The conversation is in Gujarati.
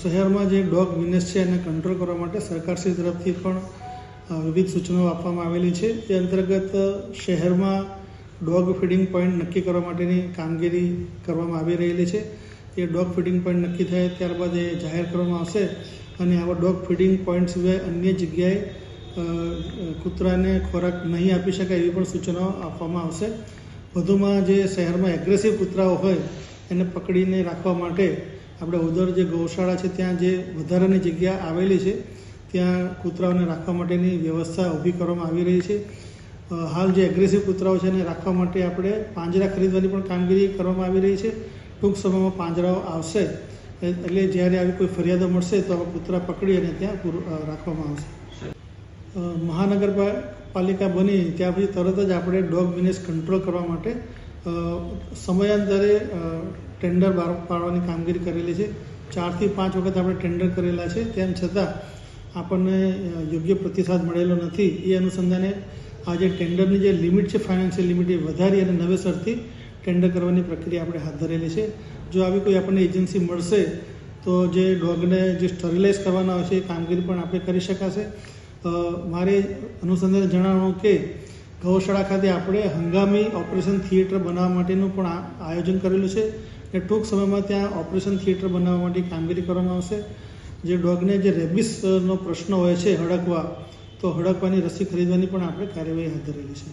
શહેરમાં જે ડોગ વિનેસ છે એને કંટ્રોલ કરવા માટે સરકારશ્રી તરફથી પણ વિવિધ સૂચનાઓ આપવામાં આવેલી છે। એ અંતર્ગત શહેરમાં ડોગ ફીડિંગ પોઈન્ટ નક્કી કરવા માટેની કામગીરી કરવામાં આવી રહેલી છે। એ ડોગ ફીડિંગ પોઈન્ટ નક્કી થાય ત્યારબાદ એ જાહેર કરવામાં આવશે અને આવા ડોગ ફીડિંગ પોઈન્ટ સિવાય અન્ય જગ્યાએ કૂતરાને ખોરાક નહીં આપી શકાય એવી પણ સૂચનાઓ આપવામાં આવશે। વધુમાં જે શહેરમાં એગ્રેસિવ કૂતરાઓ હોય એને પકડીને રાખવા માટે આપણે ઉધર જે ગૌશાળા છે ત્યાં જે વધારાની જગ્યા આવેલી છે ત્યાં કૂતરાઓને રાખવા માટેની વ્યવસ્થા ઊભી કરવામાં આવી રહી છે। હાલ જે એગ્રેસિવ કૂતરાઓ છે એને રાખવા માટે આપણે પાંજરા ખરીદવાની પણ કામગીરી કરવામાં આવી રહી છે। ટૂંક સમયમાં પાંજરાઓ આવશે એટલે જ્યારે આવી કોઈ ફરિયાદો મળશે તો આવા કૂતરા પકડી અને ત્યાં રાખવામાં આવશે। મહાનગરપાલિકા બની ત્યાં પછી તરત જ આપણે ડોગ વિનેસ કંટ્રોલ કરવા માટે સમયાંતરે ટેન્ડર બહાર પાડવાની કામગીરી કરેલી છે। 4 થી 5 વખત આપણે ટેન્ડર કરેલા છે, તેમ છતાં આપણને યોગ્ય પ્રતિસાદ મળેલો નથી। એ અનુસંધાને આ જે ટેન્ડરની જે લિમિટ છે ફાઇનાન્શિયલ લિમિટ એ વધારી અને નવેસરથી ટેન્ડર કરવાની પ્રક્રિયા આપણે હાથ ધરેલી છે। જો આવી કોઈ આપણને એજન્સી મળશે તો જે ડોગને જે સ્ટરીલાઇઝ કરવાના હોય છે એ કામગીરી પણ આપણે કરી શકાશે। મારે અનુસંધાને જણાવવાનું કે ગૌશાળા ખાતે આપણે હંગામી ઓપરેશન થિયેટર બનાવવા માટેનું પણ આયોજન કરેલું છે અને ટૂંક સમયમાં ત્યાં ઓપરેશન થિયેટર બનાવવા માટે કામગીરી કરવામાં આવશે। જે ડોગને જે રેબિસનો પ્રશ્ન હોય છે હડકવા, તો હડકવાની રસી ખરીદવાની પણ આપણે કાર્યવાહી હાથ ધરેલી છે।